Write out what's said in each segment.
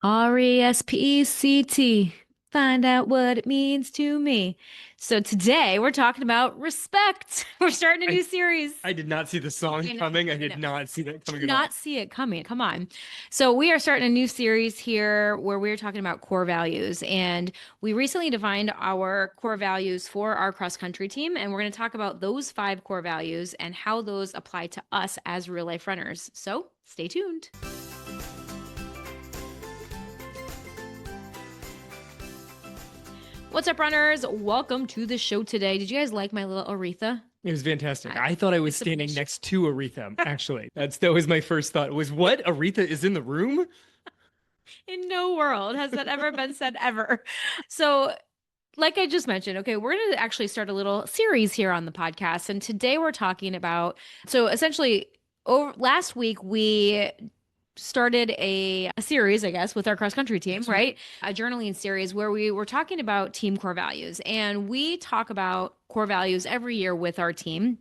RESPECT. Find out what it means to me. So today we're talking about respect. We're starting a I new series. I did not see the song I know, coming. I I know. did not see that Did coming at not all. see it coming. Come on. So we are starting a new series here where we're talking about core values. And we recently defined our core values for our cross country team. And we're going to talk about those five core values and how those apply to us as real life runners. So stay tuned. What's up, runners? Welcome to the show today. Did you guys like my little Aretha? It was fantastic. I, I thought I was it's a standing fish. next to Aretha, actually. That was my first thought. Was what? Aretha is in the room? In no world has that ever been said ever. So, like I just mentioned, okay, we're going to actually start a little series here on the podcast. And today we're talking about, so essentially, over last week we started a series, I guess, with our cross country team, right? A journaling series where we were talking about team core values. And we talk about core values every year with our team.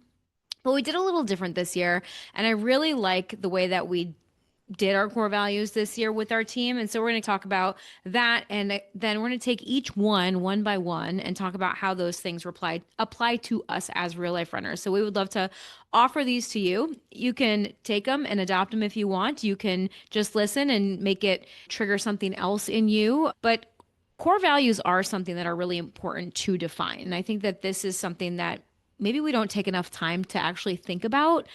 But we did a little different this year. And I really like the way that we did our core values this year with our team. And so we're going to talk about that. And then we're going to take each one by one and talk about how those things apply to us as real life runners. So we would love to offer these to you. You can take them and adopt them if you want. You can just listen and make it trigger something else in you. But core values are something that are really important to define. And I think that this is something that maybe we don't take enough time to actually think about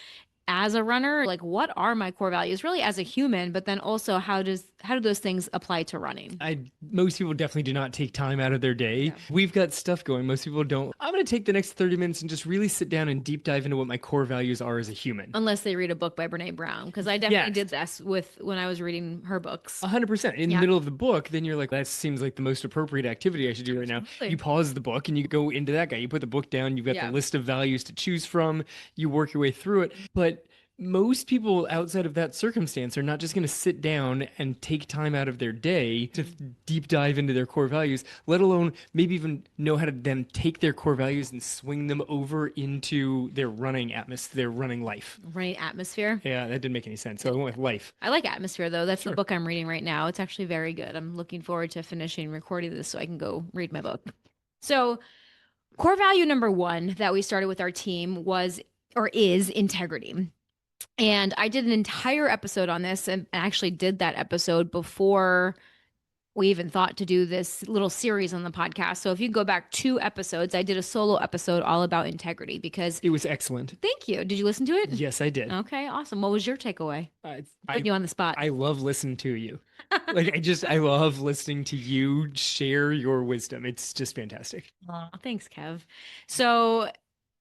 as a runner. Like, what are my core values really as a human, but then also how do those things apply to running? I Most people definitely do not take time out of their day. Yeah. We've got stuff going. Most people don't. I'm going to take the next 30 minutes and just really sit down and deep dive into what my core values are as a human. Unless they read a book by Brene Brown, because I definitely Yes. did this with when I was reading her books. 100%. In the Yeah, middle of the book, then you're like, that seems like the most appropriate activity I should do right now. You absolutely. pause the book and you go into that guy. You put the book down, you've got the Yeah. list of values to choose from, you work your way through it. But most people outside of that circumstance are not just going to sit down and take time out of their day to deep dive into their core values, let alone maybe even know how to then take their core values and swing them over into their running atmosphere, their running life. Running atmosphere. Yeah, that didn't make any sense. So I went with life. I like atmosphere though. That's the Sure. book I'm reading right now. It's actually very good. I'm looking forward to finishing recording this so I can go read my book. So, core value number one that we started with our team was or is integrity. And I did an entire episode on this and actually did that episode before we even thought to do this little series on the podcast. So if you go back 2 episodes, I did a solo episode all about integrity because It was excellent. thank you. Did you listen to it? Yes, I did. Okay, awesome. What was your takeaway? I, Putting I you on the spot. I love listening to you. I love listening to you share your wisdom. It's just fantastic. Aw, thanks, Kev. So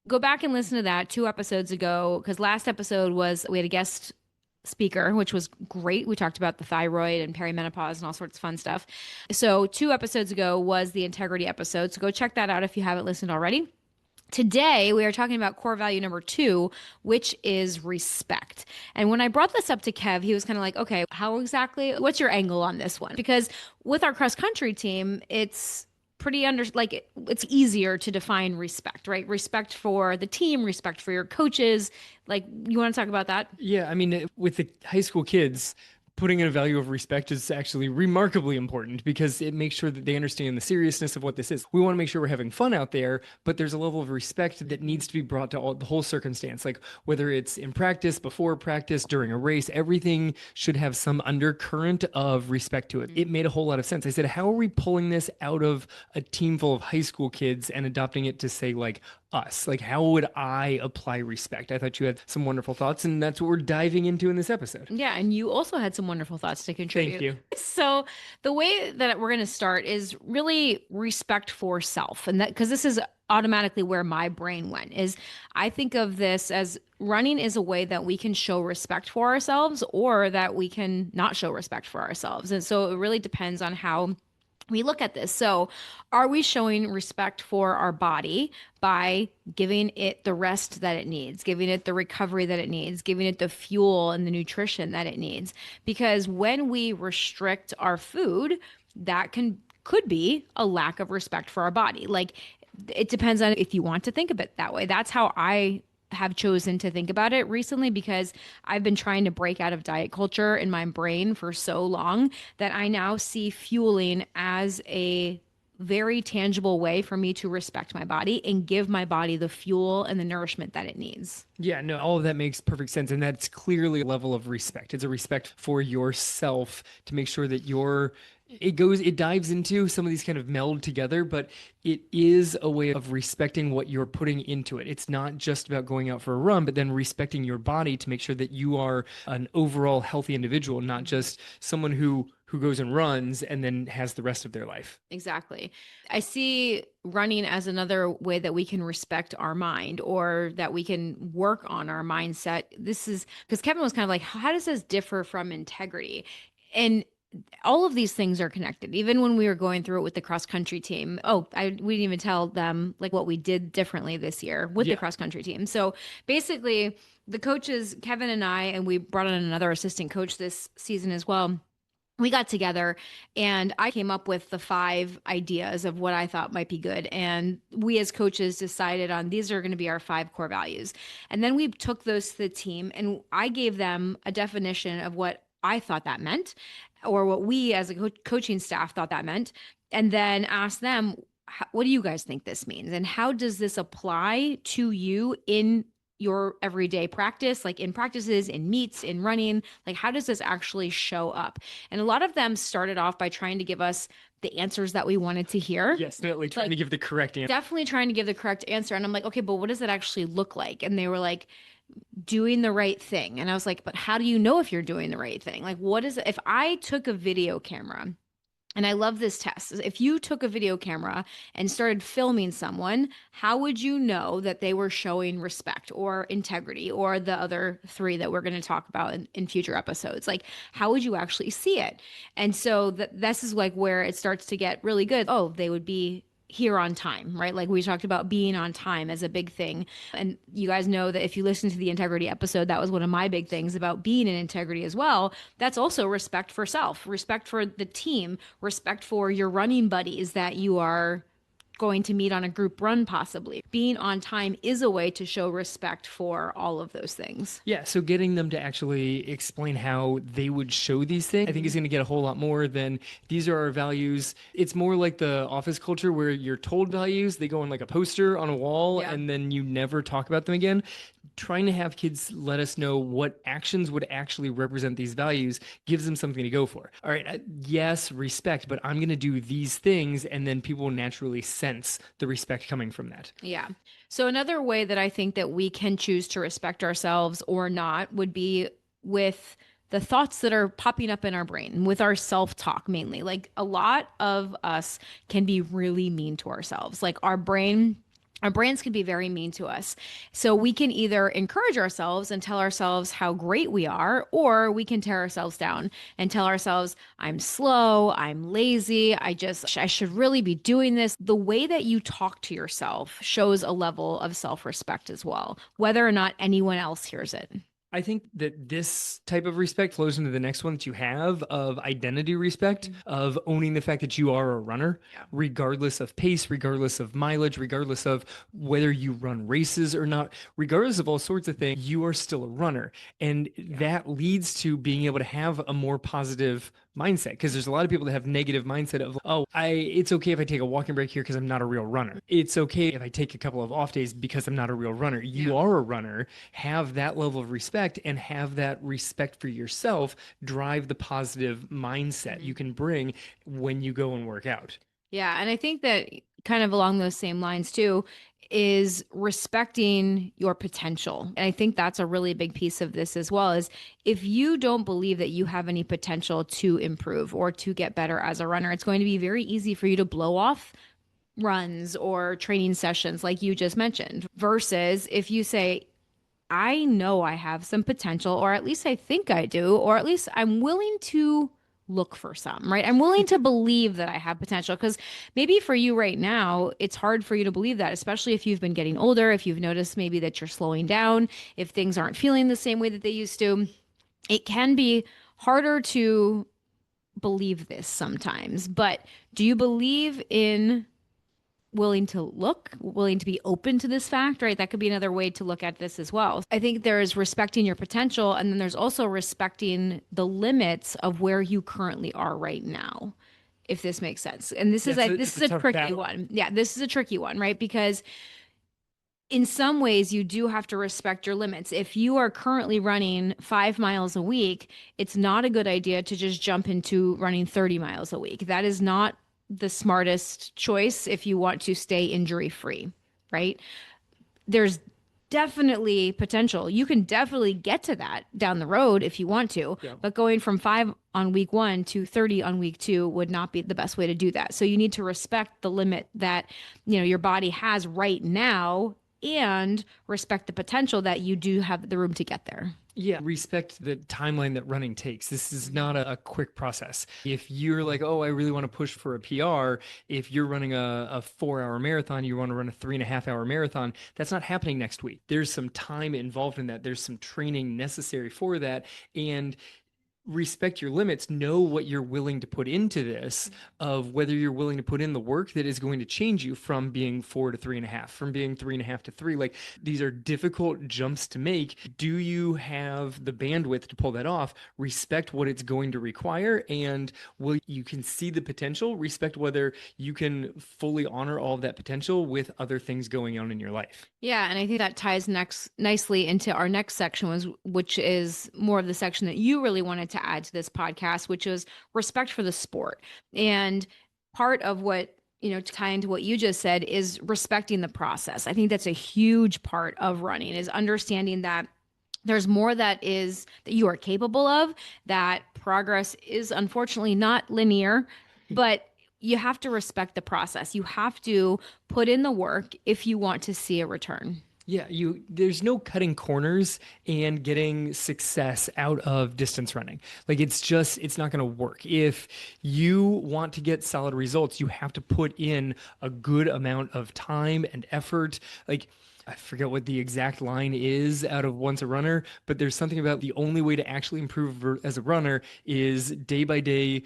go back and listen to that 2 episodes ago because last episode was we had a guest speaker, which was great. We talked about the thyroid and perimenopause and all sorts of fun stuff. So 2 episodes ago was the integrity episode. So go check that out if you haven't listened already. Today, we are talking about core value number two, which is respect. And when I brought this up to Kev, he was kind of like, okay, how exactly, what's your angle on this one? Because with our cross country team, it's pretty it's easier to define respect, right? Respect for the team, respect for your coaches. Like, you want to talk about that? Yeah, I mean, with the high school kids, putting in a value of respect is actually remarkably important because it makes sure that they understand the seriousness of what this is. We want to make sure we're having fun out there, but there's a level of respect that needs to be brought to the whole circumstance. Like whether it's in practice, before practice, during a race, everything should have some undercurrent of respect to it. It made a whole lot of sense. I said, how are we pulling this out of a team full of high school kids and adopting it to say like us? Like, how would I apply respect? I thought you had some wonderful thoughts, and that's what we're diving into in this episode. Yeah, and you also had some wonderful thoughts to Thank contribute. you. So, the way that we're going to start is really respect for self. And that because this is automatically where my brain went is I think of this as running is a way that we can show respect for ourselves or that we can not show respect for ourselves. And so it really depends on how we look at this. So, are we showing respect for our body by giving it the rest that it needs, giving it the recovery that it needs, giving it the fuel and the nutrition that it needs? Because when we restrict our food, that could be a lack of respect for our body. Like, it depends on if you want to think of it that way. That's how I have chosen to think about it recently because I've been trying to break out of diet culture in my brain for so long that I now see fueling as a very tangible way for me to respect my body and give my body the fuel and the nourishment that it needs. Yeah, no, all of that makes perfect sense. And that's clearly a level of respect. It's a respect for yourself to make sure that it dives into some of these kind of meld together, but it is a way of respecting what you're putting into it. It's not just about going out for a run, but then respecting your body to make sure that you are an overall healthy individual, not just someone who goes and runs and then has the rest of their life. Exactly. I see running as another way that we can respect our mind or that we can work on our mindset. This is because Kevin was kind of like, how does this differ from integrity? And all of these things are connected. Even when we were going through it with the cross country team. We didn't even tell them like what we did differently this year with the Yeah. cross country team. So basically, the coaches, Kevin and I, and we brought on another assistant coach this season as well, we got together and I came up with the 5 ideas of what I thought might be good. And we as coaches decided on these are going to be our 5 core values. And then we took those to the team and I gave them a definition of what I thought that meant or what we as a coaching staff thought that meant. And then asked them, what do you guys think this means? And how does this apply to you in your everyday practice, like in practices, in meets, in running? Like, how does this actually show up? And a lot of them started off by trying to give us the answers that we wanted to hear. Yes, definitely trying to Like, give the correct answer. definitely trying to give the correct answer. And I'm like, okay, but what does that actually look like? And they were like, doing the right thing. And I was like, but how do you know if you're doing the right thing? Like, what is it? If I took a video camera, and I love this test. If you took a video camera and started filming someone, how would you know that they were showing respect or integrity or the other 3 that we're going to talk about in future episodes? Like, how would you actually see it? And so this is like where it starts to get really good. Oh, they would be here on time, right? Like we talked about being on time as a big thing. And you guys know that if you listen to the integrity episode, that was one of my big things about being in integrity as well. That's also respect for self, respect for the team, respect for your running buddies that you are going to meet on a group run, possibly. Being on time is a way to show respect for all of those things. Yeah, so getting them to actually explain how they would show these things, I think is going to get a whole lot more than these are our values. It's more like the office culture where you're told values, they go on like a poster on a wall, Yeah. and then you never talk about them again. Trying to have kids let us know what actions would actually represent these values gives them something to go for. All right, yes, respect, but I'm going to do these things, and then people will naturally sense the respect coming from that. Yeah. So another way that I think that we can choose to respect ourselves or not would be with the thoughts that are popping up in our brain, with our self-talk mainly. Like a lot of us can be really mean to ourselves. Like our brains can be very mean to us. So we can either encourage ourselves and tell ourselves how great we are, or we can tear ourselves down and tell ourselves, I'm slow, I'm lazy, I should really be doing this. The way that you talk to yourself shows a level of self-respect as well, whether or not anyone else hears it. I think that this type of respect flows into the next one that you have of identity respect, of owning the fact that you are a runner, regardless of pace, regardless of mileage, regardless of whether you run races or not, regardless of all sorts of things, you are still a runner. And that leads to being able to have a more positive mindset, because there's a lot of people that have negative mindset of, oh, it's okay if I take a walking break here because I'm not a real runner. It's okay if I take a couple of off days because I'm not a real runner. You are a runner. Have that level of respect and have that respect for yourself drive the positive mindset you can bring when you go and work out. Yeah, and I think that kind of along those same lines too is respecting your potential. And I think that's a really big piece of this as well is if you don't believe that you have any potential to improve or to get better as a runner, it's going to be very easy for you to blow off runs or training sessions like you just mentioned versus if you say I know I have some potential, or at least I think I do, or at least I'm willing to look for some, right? I'm willing to believe that I have potential because maybe for you right now, it's hard for you to believe that, especially if you've been getting older, if you've noticed maybe that you're slowing down, if things aren't feeling the same way that they used to. It can be harder to believe this sometimes, but do you believe in willing to look, willing to be open to this fact, right? That could be another way to look at this as well. I think there's respecting your potential, and then there's also respecting the limits of where you currently are right now, if this makes sense. And this is That's a a this it's is a a tough tricky battle. one. Yeah, this is a tricky one, right? Because in some ways you do have to respect your limits. If you are currently running 5 miles a week, it's not a good idea to just jump into running 30 miles a week. That is not the smartest choice if you want to stay injury free, right? There's definitely potential. You can definitely get to that down the road if you want to, Yeah. but going from 5 on week 1 to 30 on week 2 would not be the best way to do that. So you need to respect the limit that, your body has right now and respect the potential that you do have the room to get there. Yeah, respect the timeline that running takes. This is not a quick process. If you're like, oh, I really want to push for a PR, if you're running a 4 hour marathon, you want to run a 3.5 hour marathon, that's not happening next week. There's some time involved in that. There's some training necessary for that. And respect your limits, know what you're willing to put into this, of whether you're willing to put in the work that is going to change you from being 4 to 3.5, from being 3.5 to 3. Like, these are difficult jumps to make. Do you have the bandwidth to pull that off? Respect what it's going to require, and will you can see the potential, respect whether you can fully honor all of that potential with other things going on in your life. Yeah, and I think that ties next nicely into our next section which is more of the section that you really wanted to add to this podcast, which is respect for the sport. And part of what, to tie into what you just said is respecting the process. I think that's a huge part of running is understanding that there's more that you are capable of, that progress is unfortunately not linear, but you have to respect the process. You have to put in the work if you want to see a return. Yeah, there's no cutting corners and getting success out of distance running. Like, it's not going to work. If you want to get solid results, you have to put in a good amount of time and effort. Like, I forget what the exact line is out of Once a Runner, but there's something about the only way to actually improve as a runner is day by day,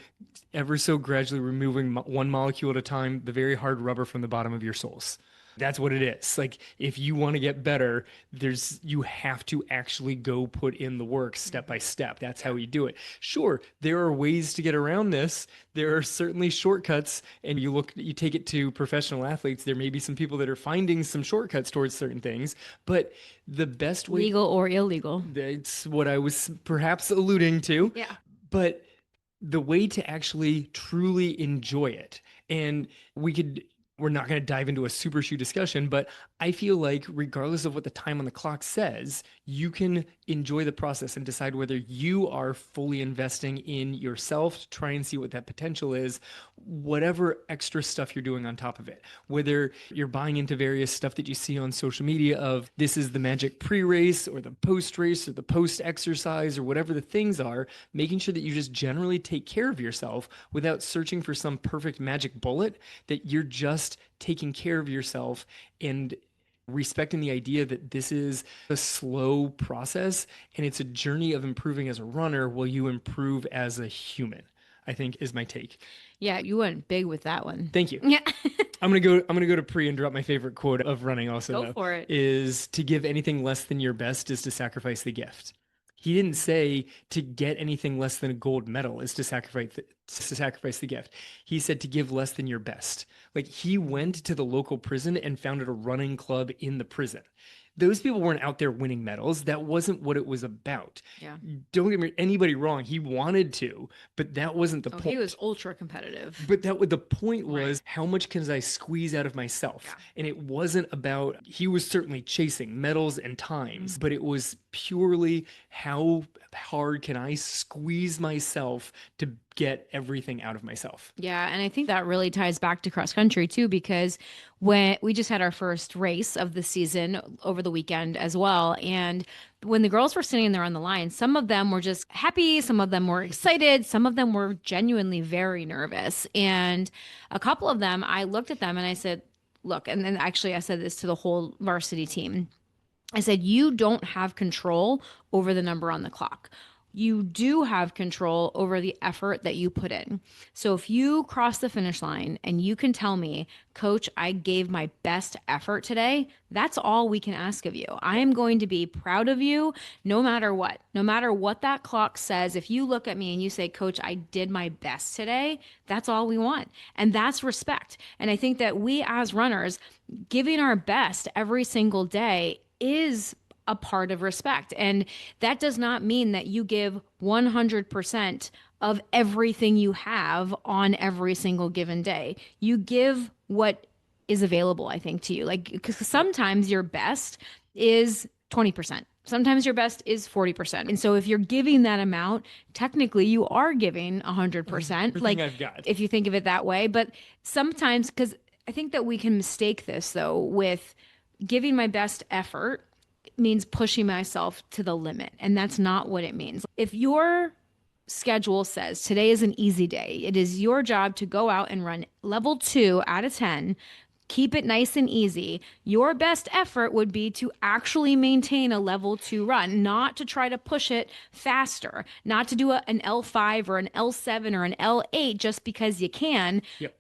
ever so gradually removing one molecule at a time, the very hard rubber from the bottom of your soles. That's what it is. Like, if you want to get better, you have to actually go put in the work step by step. That's how you do it. Sure, there are ways to get around this. There are certainly shortcuts, and you take it to professional athletes. There may be some people that are finding some shortcuts towards certain things, but the best way, Legal or illegal. that's what I was perhaps alluding to. Yeah. But the way to actually truly enjoy it, and we're not going to dive into a super shoe discussion, but I feel like regardless of what the time on the clock says, you can enjoy the process and decide whether you are fully investing in yourself to try and see what that potential is, whatever extra stuff you're doing on top of it. Whether you're buying into various stuff that you see on social media of this is the magic pre-race or the post-race or the post-exercise or whatever the things are, making sure that you just generally take care of yourself without searching for some perfect magic bullet, that you're just taking care of yourself and respecting the idea that this is a slow process and it's a journey of improving as a runner while you improve as a human, I think is my take. Yeah, you went big with that one. Thank you. Yeah. I'm gonna go to Pre and drop my favorite quote of running also, Go though, for it. is to give anything less than your best is to sacrifice the gift. He didn't say to get anything less than a gold medal is to sacrifice the gift. He said to give less than your best. Like, he went to the local prison and founded a running club in the prison. Those people weren't out there winning medals. That wasn't what it was about. Yeah. Don't get anybody wrong. He wanted to, but that wasn't the Oh, point. he was ultra competitive. But the point was, Right. how much can I squeeze out of myself? Yeah. And it wasn't about, he was certainly chasing medals and times, but it was purely how hard can I squeeze myself to get everything out of myself. Yeah, and I think that really ties back to cross country too, because when we just had our first race of the season over the weekend as well, and when the girls were sitting there on the line, some of them were just happy, some of them were excited, some of them were genuinely very nervous. And a couple of them, I looked at them and I said, look, and then actually I said this to the whole varsity team. I said, you don't have control over the number on the clock. you do have control over the effort that you put in. So if you cross the finish line and you can tell me, Coach, I gave my best effort today, that's all we can ask of you. I am going to be proud of you no matter what. No matter what that clock says, if you look at me and you say, Coach, I did my best today, that's all we want. And that's respect. And I think that we as runners, giving our best every single day is a part of respect. And that does not mean that you give 100% of everything you have on every single given day. You give what is available, I think, to you. Like, because sometimes your best is 20%. Sometimes your best is 40%. And so if you're giving that amount, technically you are giving 100%. Everything Like, I've got. if you think of it that way. But sometimes, because I think that we can mistake this though with giving my best effort means pushing myself to the limit. And that's not what it means. If your schedule says today is an easy day, it is your job to go out and run level 2 out of 10. Keep it nice and easy. Your best effort would be to actually maintain a level 2 run, not to try to push it faster, not to do an L5 or an L7 or an L8 just because you can. Yep.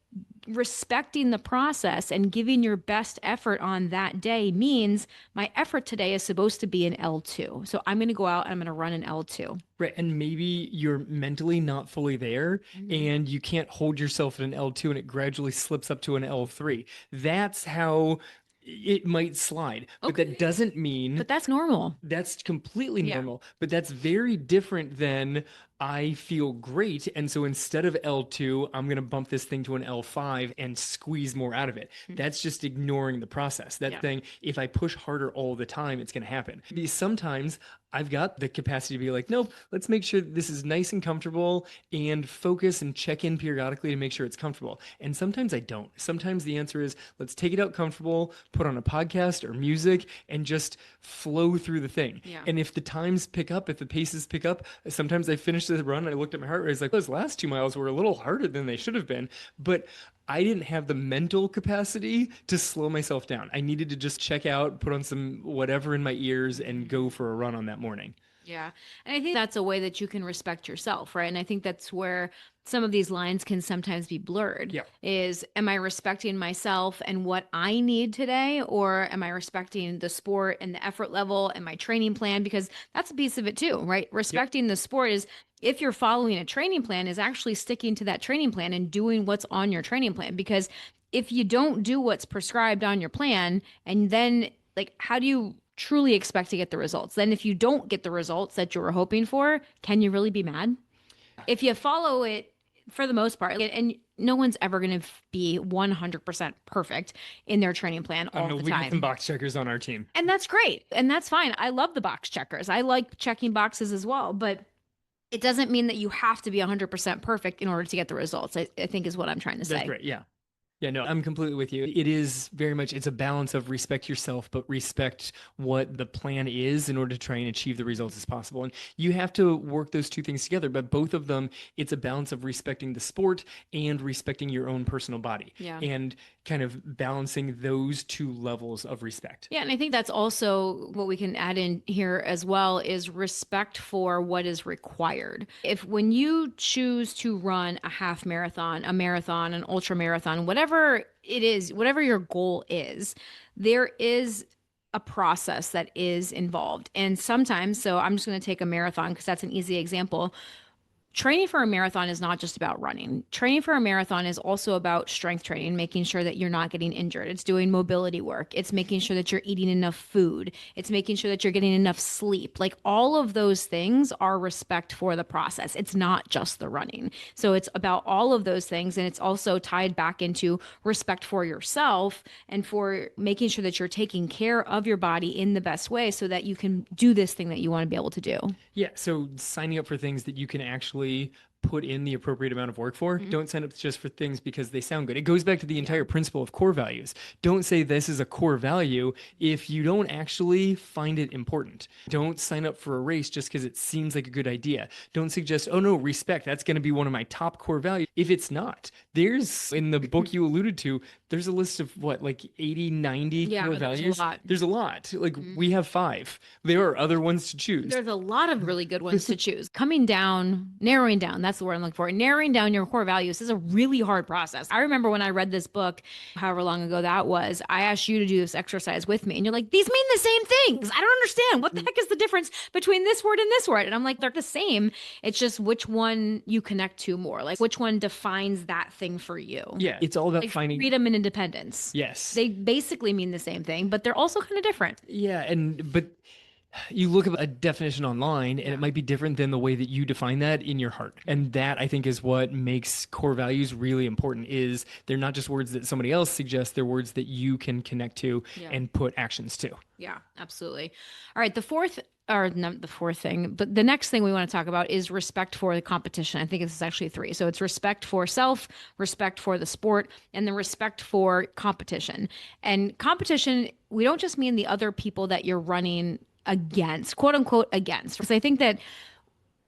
Respecting the process and giving your best effort on that day means my effort today is supposed to be an L2. So I'm going to go out and I'm going to run an L2. Right. And maybe you're mentally not fully there and you can't hold yourself at an L2 and it gradually slips up to an L3. That's how it might slide. But that doesn't mean But that's normal. that's completely Yeah. normal. But that's very different than I feel great. And so instead of L2, I'm going to bump this thing to an L5 and squeeze more out of it. That's just ignoring the process. That Yeah. thing, if I push harder all the time, it's going to happen. Because sometimes I've got the capacity to be like, nope, let's make sure this is nice and comfortable and focus and check in periodically to make sure it's comfortable. And sometimes I don't. Sometimes the answer is let's take it out comfortable, put on a podcast or music, and just flow through the thing. Yeah. And if the times pick up, if the paces pick up, sometimes I finish the run, I looked at my heart rate, I was like, those last 2 miles were a little harder than they should have been. But I didn't have the mental capacity to slow myself down. I needed to just check out, put on some whatever in my ears, and go for a run on that morning. Yeah. And I think that's a way that you can respect yourself, right? And I think that's where some of these lines can sometimes be blurred. Yeah. Is, am I respecting myself and what I need today? Or am I respecting the sport and the effort level and my training plan? Because that's a piece of it too, right? Respecting the sport is, if you're following a training plan, is actually sticking to that training plan and doing what's on your training plan. Because if you don't do what's prescribed on your plan, and then like, how do you truly expect to get the results? Then if you don't get the results that you were hoping for, can you really be mad? If you follow it for the most part, and no one's ever going to be 100% perfect in their training plan all the We got some time. box checkers on our team. And that's great. And that's fine. I love the box checkers. I like checking boxes as well, but it doesn't mean that you have to be 100% perfect in order to get the results, I think is what I'm trying to say. That's great. Yeah. Yeah, no, I'm completely with you. It is very much, it's a balance of respect yourself, but respect what the plan is in order to try and achieve the results as possible. And you have to work those two things together, but both of them, it's a balance of respecting the sport and respecting your own personal body. Yeah. And kind of balancing those two levels of respect. Yeah, and I think that's also what we can add in here as well is respect for what is required. If when you choose to run a half marathon, a marathon, an ultra marathon, whatever it is, whatever your goal is, there is a process that is involved. And sometimes, so I'm just going to take a marathon because that's an easy example. Training for a marathon is not just about running. Training for a marathon is also about strength training, making sure that you're not getting injured. It's doing mobility work. It's making sure that you're eating enough food. It's making sure that you're getting enough sleep. Like all of those things are respect for the process. It's not just the running. So it's about all of those things. And it's also tied back into respect for yourself and for making sure that you're taking care of your body in the best way so that you can do this thing that you want to be able to do. Yeah, so signing up for things that you can actually put in the appropriate amount of work for. Mhm. Don't sign up just for things because they sound good. It goes back to the entire principle of core values. Don't say this is a core value if you don't actually find it important. Don't sign up for a race just because it seems like a good idea. Don't suggest, oh no, respect, that's going to be one of my top core values. If it's not, there's in the book you alluded to, there's a list of what, like 80, 90 Yeah, core there's a values? lot. There's a lot. Like Mhm. we have 5. There are other ones to choose. There's a lot of really good ones to choose. Coming down, narrowing down, that's the word I'm looking for. Narrowing down your core values is a really hard process. I remember when I read this book, however long ago that was, I asked you to do this exercise with me, and you're like, these mean the same things. I don't understand. What the heck is the difference between this word and this word? And I'm like, they're the same. It's just which one you connect to more, like which one defines that thing for you. Yeah, it's all about Like finding freedom and independence. Yes. They basically mean the same thing, but they're also kind of different. Yeah, and but you look at a definition online and it might be different than the way that you define that in your heart. And that I think is what makes core values really important is they're not just words that somebody else suggests, they're words that you can connect to and put actions to. Yeah, absolutely. All right, the fourth or not the fourth thing, but the next thing we want to talk about is respect for the competition. I think it's actually 3. So it's respect for self, respect for the sport, and then respect for competition. And competition, we don't just mean the other people that you're running against, quote unquote against. Because I think that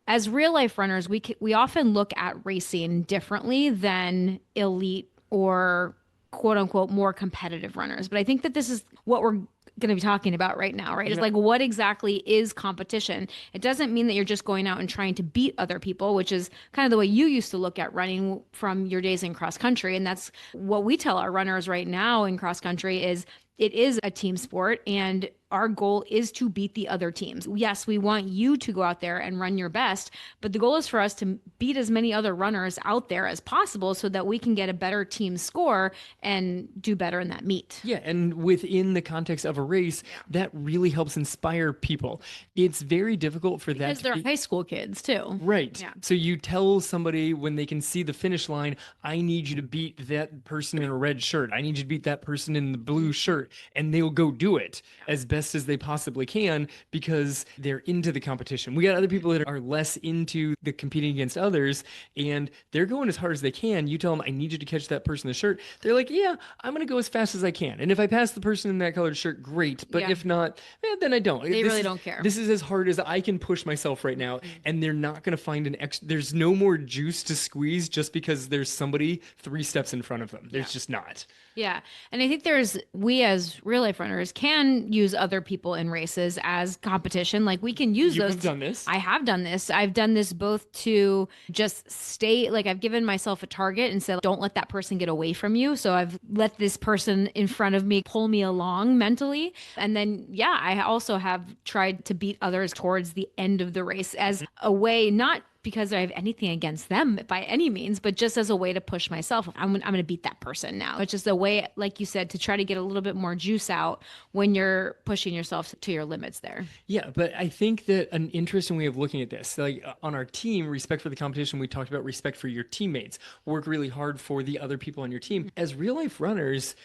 as real life runners, we often look at racing differently than elite or quote unquote more competitive runners. But I think that this is what we're going to be talking about right now, right? It's like, what exactly is competition? It doesn't mean that you're just going out and trying to beat other people, which is kind of the way you used to look at running from your days in cross country. And that's what we tell our runners right now in cross country is it is a team sport, and our goal is to beat the other teams. Yes, we want you to go out there and run your best, but the goal is for us to beat as many other runners out there as possible so that we can get a better team score and do better in that meet. Yeah, and within the context of a race, that really helps inspire people. It's very difficult for that Because to they're be high school kids too. right. Yeah. So you tell somebody when they can see the finish line, I need you to beat that person in a red shirt. I need you to beat that person in the blue shirt, and they will go do it as best as they possibly can because they're into the competition. We got other people that are less into the competing against others, and they're going as hard as they can. You tell them, I need you to catch that person in the shirt. They're like, yeah, I'm going to go as fast as I can. And if I pass the person in that colored shirt, great. But Yeah. if not, then I don't. They really don't care. This is as hard as I can push myself right now. And they're not going to find there's no more juice to squeeze just because there's somebody 3 steps in front of them. There's just not. Yeah. And I think we as real life runners can use other people in races as competition. Like we can use those. You've done this. I have done this. I've done this both to just stay, like I've given myself a target and said, don't let that person get away from you. So I've let this person in front of me pull me along mentally. And then, yeah, I also have tried to beat others towards the end of the race as a way, not because I have anything against them by any means, but just as a way to push myself. I'm going to beat that person now. It's just a way, like you said, to try to get a little bit more juice out when you're pushing yourself to your limits there. Yeah, but I think that an interesting way of looking at this, like on our team, respect for the competition, we talked about respect for your teammates, work really hard for the other people on your team. As real life runners,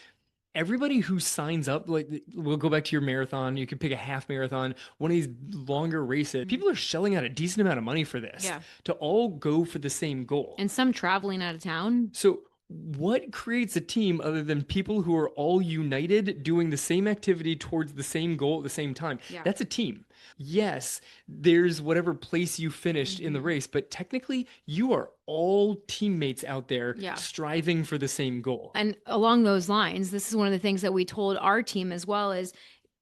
everybody who signs up, like we'll go back to your marathon, you can pick a half marathon, one of these longer races. People are shelling out a decent amount of money for this to all go for the same goal. And some traveling out of town. So what creates a team other than people who are all united doing the same activity towards the same goal at the same time? That's a team. Yes, there's whatever place you finished in the race, but technically you are all teammates out there striving for the same goal. And along those lines, this is one of the things that we told our team as well is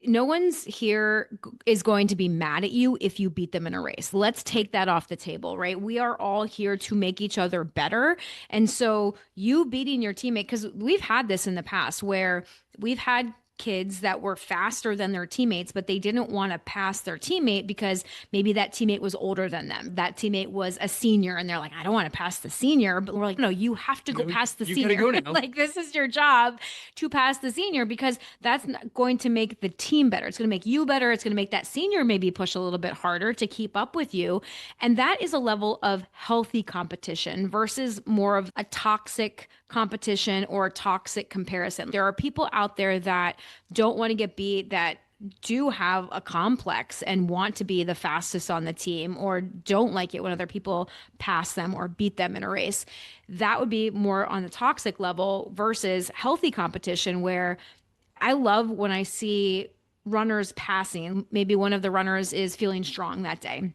no one's here is going to be mad at you if you beat them in a race. Let's take that off the table, right? We are all here to make each other better. And so you beating your teammate, because we've had this in the past where we've had kids that were faster than their teammates, but they didn't want to pass their teammate because maybe that teammate was older than them. That teammate was a senior and they're like, I don't want to pass the senior. But we're like, no, you have to go past the senior. Go now. Like this is your job to pass the senior because that's not going to make the team better. It's going to make you better. It's going to make that senior maybe push a little bit harder to keep up with you. And that is a level of healthy competition versus more of a toxic competition or a toxic comparison. There are people out there that don't want to get beat, that do have a complex and want to be the fastest on the team or don't like it when other people pass them or beat them in a race. That would be more on the toxic level versus healthy competition where I love when I see runners passing. Maybe one of the runners is feeling strong that day,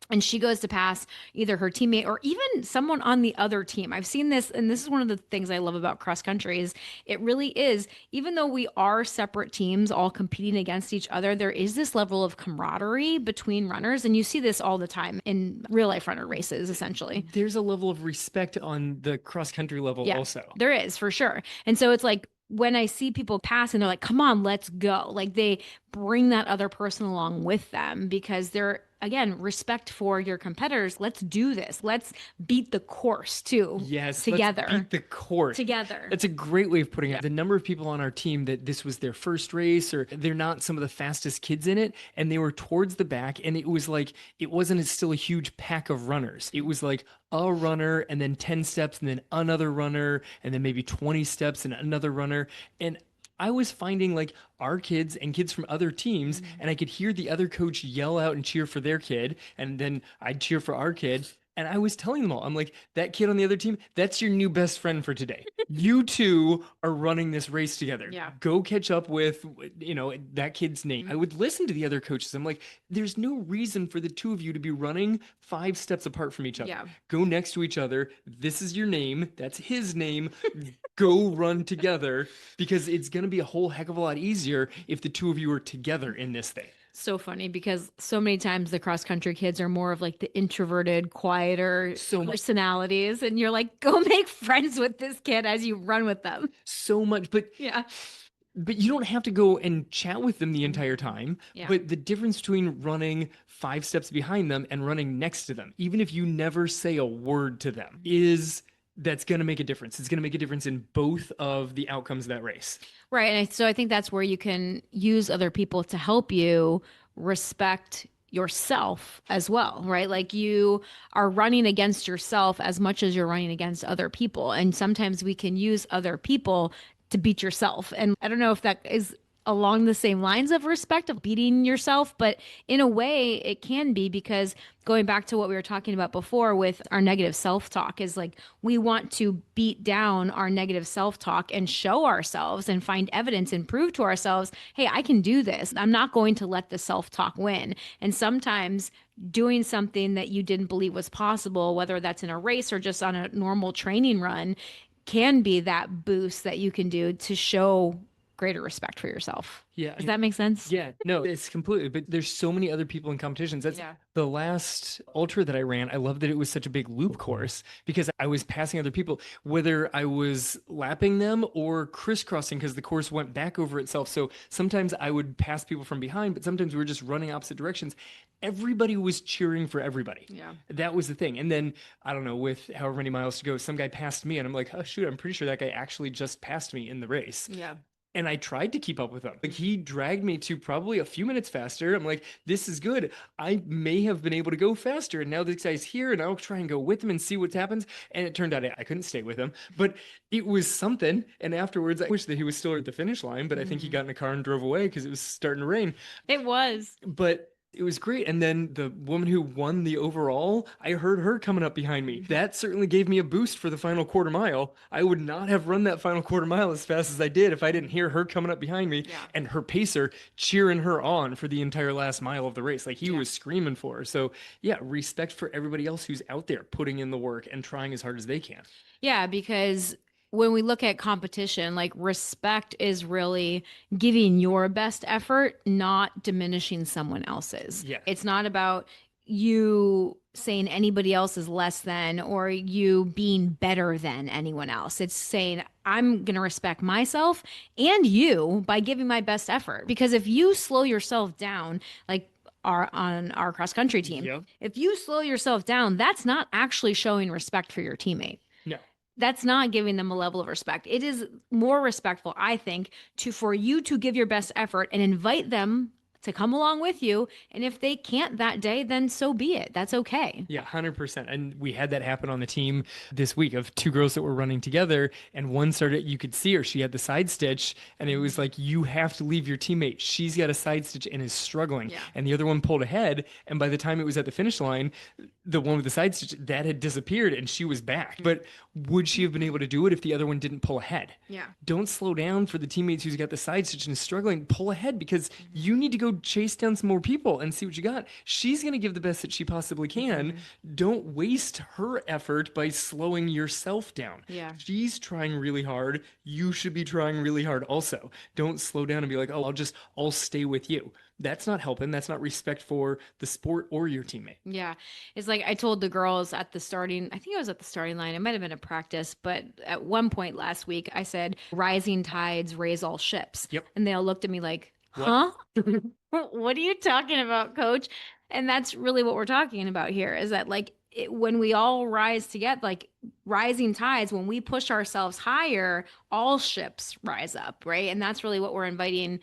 and she goes to pass either her teammate or even someone on the other team. I've seen this, and this is one of the things I love about cross country is it really is, even though we are separate teams all competing against each other, there is this level of camaraderie between runners, and you see this all the time in real life runner races, essentially. There's a level of respect on the cross country level Yeah, also. there is for sure. And so it's like when I see people pass and they're like, come on, let's go. Like they bring that other person along with them because they're, again, respect for your competitors. Let's do this. Let's beat the course too. Yes, Together. let's beat the course. Together. That's a great way of putting it. The number of people on our team that this was their first race or they're not some of the fastest kids in it and they were towards the back and it was like it wasn't still a huge pack of runners. It was like a runner and then 10 steps and then another runner and then maybe 20 steps and another runner. And I was finding like our kids and kids from other teams, and I could hear the other coach yell out and cheer for their kid, and then I'd cheer for our kid. And I was telling them all, I'm like, that kid on the other team, that's your new best friend for today. You two are running this race together. Yeah. Go catch up with, that kid's name. I would listen to the other coaches. I'm like, there's no reason for the two of you to be running 5 steps apart from each other. Yeah. Go next to each other. This is your name. That's his name. Go run together because it's going to be a whole heck of a lot easier if the two of you are together in this thing. So funny because so many times the cross country kids are more of like the introverted, quieter personalities. And you're like, go make friends with this kid as you run with them. So much. But Yeah. But you don't have to go and chat with them the entire time. Yeah. But the difference between running 5 steps behind them and running next to them, even if you never say a word to them, is that's going to make a difference. It's going to make a difference in both of the outcomes of that race. Right. And so I think that's where you can use other people to help you respect yourself as well, right? Like you are running against yourself as much as you're running against other people. And sometimes we can use other people to beat yourself. And I don't know if that is along the same lines of respect of beating yourself, but in a way it can be because going back to what we were talking about before with our negative self-talk is like we want to beat down our negative self-talk and show ourselves and find evidence and prove to ourselves, hey, I can do this. I'm not going to let the self-talk win. And sometimes doing something that you didn't believe was possible, whether that's in a race or just on a normal training run, can be that boost that you can do to show greater respect for yourself. Yeah. Does that make sense? Yeah, no, it's completely, but there's so many other people in competitions. That's the last ultra that I ran. I love that it was such a big loop course because I was passing other people, whether I was lapping them or crisscrossing because the course went back over itself. So sometimes I would pass people from behind, but sometimes we were just running opposite directions. Everybody was cheering for everybody. Yeah. That was the thing. And then, I don't know, with however many miles to go, some guy passed me and I'm like, oh, shoot, I'm pretty sure that guy actually just passed me in the race. Yeah. And I tried to keep up with him. Like he dragged me to probably a few minutes faster. I'm like, this is good. I may have been able to go faster. And now this guy's here and I'll try and go with him and see what happens. And it turned out I couldn't stay with him, but it was something. And afterwards, I wish that he was still at the finish line, but I think he got in a car and drove away because it was starting to rain. It was. But it was great. And then the woman who won the overall, I heard her coming up behind me. That certainly gave me a boost for the final quarter mile. I would not have run that final quarter mile as fast as I did if I didn't hear her coming up behind me and her pacer cheering her on for the entire last mile of the race. Like he was screaming for her. So yeah, respect for everybody else who's out there putting in the work and trying as hard as they can. Yeah, because when we look at competition, like respect is really giving your best effort, not diminishing someone else's. Yeah. It's not about you saying anybody else is less than or you being better than anyone else. It's saying I'm going to respect myself and you by giving my best effort. Because if you slow yourself down, like on our cross country team, if you slow yourself down, that's not actually showing respect for your teammate. That's not giving them a level of respect. It is more respectful, I think, for you to give your best effort and invite them to come along with you. And if they can't that day, then so be it. That's okay. Yeah, 100%. And we had that happen on the team this week of two girls that were running together. And one started, you could see her, she had the side stitch. And it was like, you have to leave your teammate. She's got a side stitch and is struggling. Yeah. And the other one pulled ahead. And by the time it was at the finish line, the one with the side stitch, that had disappeared and she was back. But would she have been able to do it if the other one didn't pull ahead? Yeah. Don't slow down for the teammates who's got the side stitch and is struggling. Pull ahead because you need to go chase down some more people and see what you got. She's going to give the best that she possibly can. Don't waste her effort by slowing yourself down. Yeah. She's trying really hard. You should be trying really hard also. Don't slow down and be like, oh, I'll stay with you. That's not helping. That's not respect for the sport or your teammate. Yeah. It's like I told the girls at the starting, I think I was at the starting line. It might have been a practice, but at one point last week, I said, rising tides raise all ships. Yep. And they all looked at me like, What? huh? What are you talking about, coach? And that's really what we're talking about here is that like when we all rise together, like rising tides, when we push ourselves higher, all ships rise up, right? And that's really what we're inviting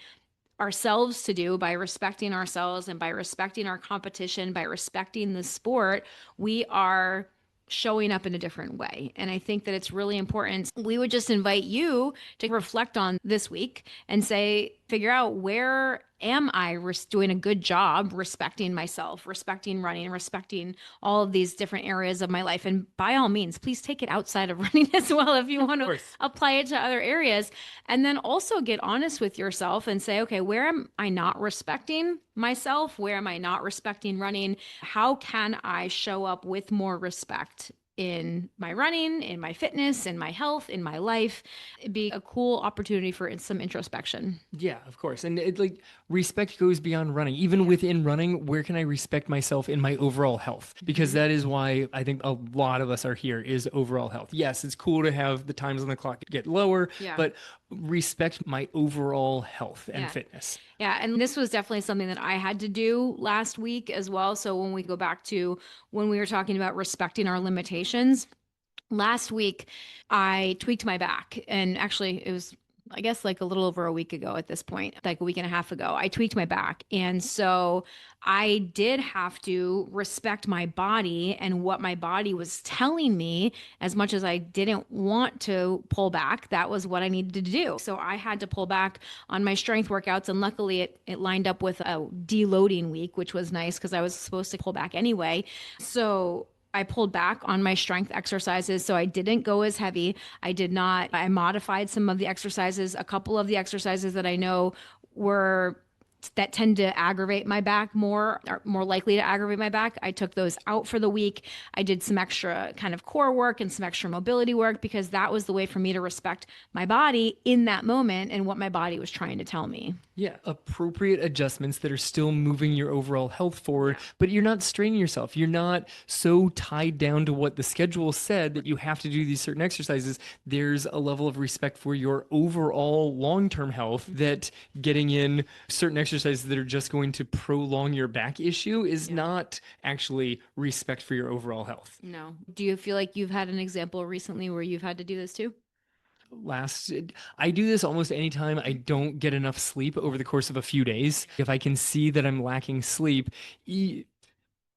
ourselves to do by respecting ourselves and by respecting our competition, by respecting the sport. We are showing up in a different way. And I think that it's really important. We would just invite you to reflect on this week and say, figure out where am I doing a good job respecting myself, respecting running, respecting all of these different areas of my life. And by all means, please take it outside of running as well if you want to apply it to other areas. And then also get honest with yourself and say, okay, where am I not respecting myself? Where am I not respecting running? How can I show up with more respect in my running, in my fitness, in my health, in my life? It'd be a cool opportunity for some introspection. Yeah, of course. And like respect goes beyond running. Even within running, where can I respect myself in my overall health? Because that is why I think a lot of us are here is overall health. Yes, it's cool to have the times on the clock get lower, but respect my overall health and fitness. Yeah. And this was definitely something that I had to do last week as well. So when we go back to when we were talking about respecting our limitations, last week I tweaked my back. And actually, it was, I guess, like a little over a week ago at this point, like a week and a half ago, I tweaked my back. And so I did have to respect my body and what my body was telling me. As much as I didn't want to pull back, that was what I needed to do. So I had to pull back on my strength workouts. And luckily it lined up with a deloading week, which was nice because I was supposed to pull back anyway. So I pulled back on my strength exercises. So I didn't go as heavy. I modified some of the exercises, a couple of the exercises that I know were that tend to aggravate my back more, are more likely to aggravate my back. I took those out for the week. I did some extra kind of core work and some extra mobility work because that was the way for me to respect my body in that moment and what my body was trying to tell me. Yeah, appropriate adjustments that are still moving your overall health forward, but you're not straining yourself. You're not so tied down to what the schedule said that you have to do these certain exercises. There's a level of respect for your overall long-term health that getting in certain exercises that are just going to prolong your back issue is not actually respect for your overall health. No. Do you feel like you've had an example recently where you've had to do this too? I do this almost anytime I don't get enough sleep over the course of a few days. If I can see that I'm lacking sleep,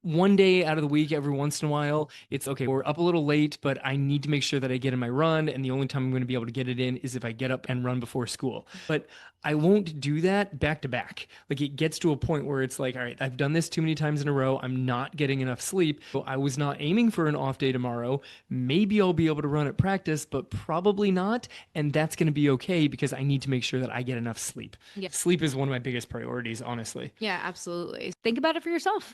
one day out of the week, every once in a while, it's okay, we're up a little late, but I need to make sure that I get in my run. And the only time I'm going to be able to get it in is if I get up and run before school. But I won't do that back to back. Like it gets to a point where it's like, all right, I've done this too many times in a row. I'm not getting enough sleep. So I was not aiming for an off day tomorrow. Maybe I'll be able to run at practice, but probably not. And that's going to be okay because I need to make sure that I get enough sleep. Yeah. Sleep is one of my biggest priorities, honestly. Yeah, absolutely. Think about it for yourself.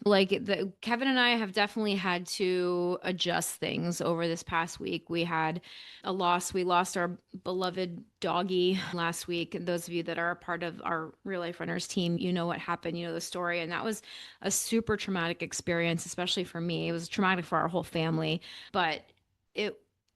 Kevin and I have definitely had to adjust things over this past week. We had a loss. We lost our beloved doggy last week. And those of you that are a part of our Real Life Runners team, you know what happened, you know the story. And that was a super traumatic experience, especially for me. It was traumatic for our whole family. But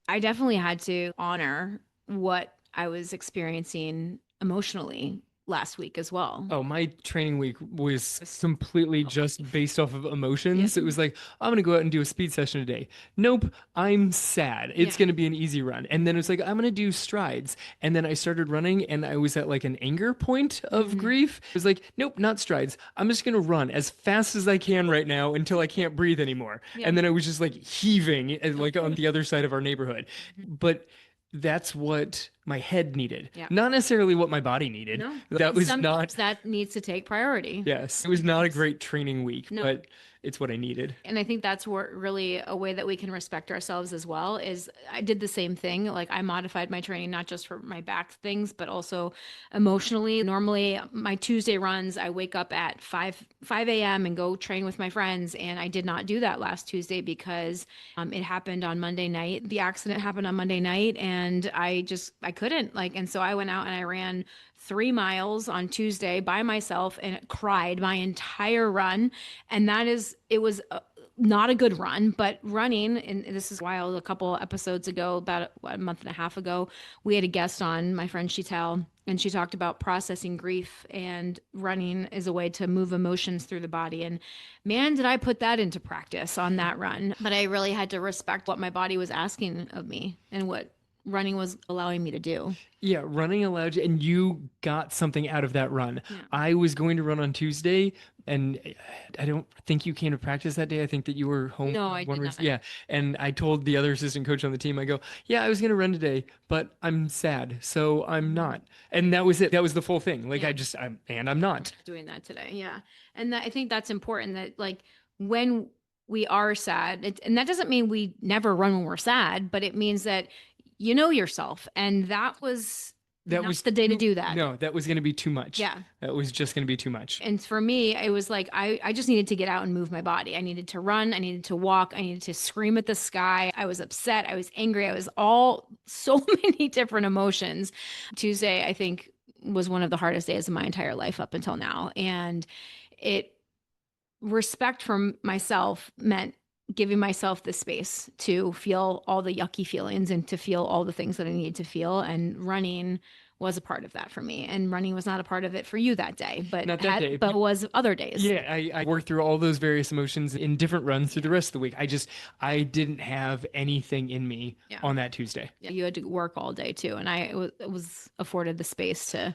I definitely had to honor what I was experiencing emotionally last week as well. Oh, my training week was completely just based off of emotions. It was like, I'm going to go out and do a speed session today. Nope, I'm sad. It's Yeah. going to be an easy run. And then it's like, I'm going to do strides. And then I started running and I was at like an anger point of grief. It was like, nope, not strides. I'm just going to run as fast as I can right now until I can't breathe anymore. Yeah. And then I was just like heaving like on the other side of our neighborhood. But that's what my head needed, Yeah. not necessarily what my body needed. No. That was Sometimes not, that needs to take priority. yes, it was not a great training week, No. but it's what I needed. And I think that's where really a way that we can respect ourselves as well is I did the same thing. Like I modified my training, not just for my back things, but also emotionally. Normally my Tuesday runs, I wake up at 5 a.m. and go train with my friends. And I did not do that last Tuesday because it happened on Monday night. The accident happened on Monday night and I couldn't and so I went out and I ran 3 miles on Tuesday by myself and cried my entire run. And it was not a good run, but running, and this is wild, a couple episodes ago, about a month and a half ago, we had a guest on, my friend Chital, and she talked about processing grief, and running is a way to move emotions through the body. And man, did I put that into practice on that run. But I really had to respect what my body was asking of me and what running was allowing me to do. Yeah, running allowed you, and you got something out of that run. Yeah. I was going to run on Tuesday, and I don't think you came to practice that day. I think that you were home. No, I did not. Yeah, and I told the other assistant coach on the team, I go, yeah, I was going to run today, but I'm sad, so I'm not. And that was it. That was the full thing. Like Yeah. I'm not. Doing that today. Yeah. And I think that's important that when we are sad, and that doesn't mean we never run when we're sad, but it means that you know yourself. And that was the day to do that. No, that was going to be too much. Yeah. That was just going to be too much. And for me, it was like, I just needed to get out and move my body. I needed to run. I needed to walk. I needed to scream at the sky. I was upset. I was angry. I was so many different emotions. Tuesday, I think, was one of the hardest days of my entire life up until now. And respect from myself meant giving myself the space to feel all the yucky feelings and to feel all the things that I needed to feel. And running was a part of that for me. And running was not a part of it for you that day, but Not that day. but was other days. Yeah, I worked through all those various emotions in different runs through the rest of the week. I didn't have anything in me on that Tuesday. Yeah, you had to work all day too. And I was afforded the space to,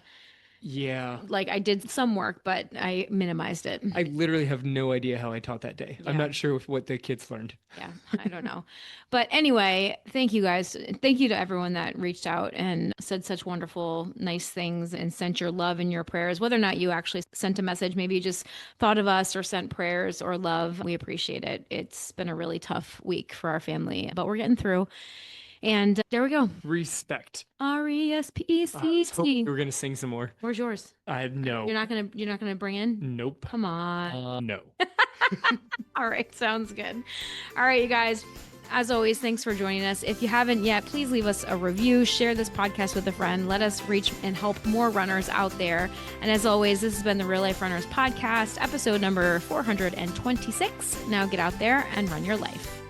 yeah. I did some work, but I minimized it. I literally have no idea how I taught that day. I'm not sure what the kids learned. Yeah, I don't know. But anyway, thank you guys. Thank you to everyone that reached out and said such wonderful, nice things and sent your love and your prayers. Whether or not you actually sent a message, maybe you just thought of us or sent prayers or love. We appreciate it. It's been a really tough week for our family, but we're getting through. And there we go. Respect. RESPECT. We're gonna sing some more. Where's yours? No. You're not gonna bring in? Nope. Come on. No. All right, sounds good. All right, you guys. As always, thanks for joining us. If you haven't yet, please leave us a review, share this podcast with a friend. Let us reach and help more runners out there. And as always, this has been the Real Life Runners Podcast, episode number 426. Now get out there and run your life.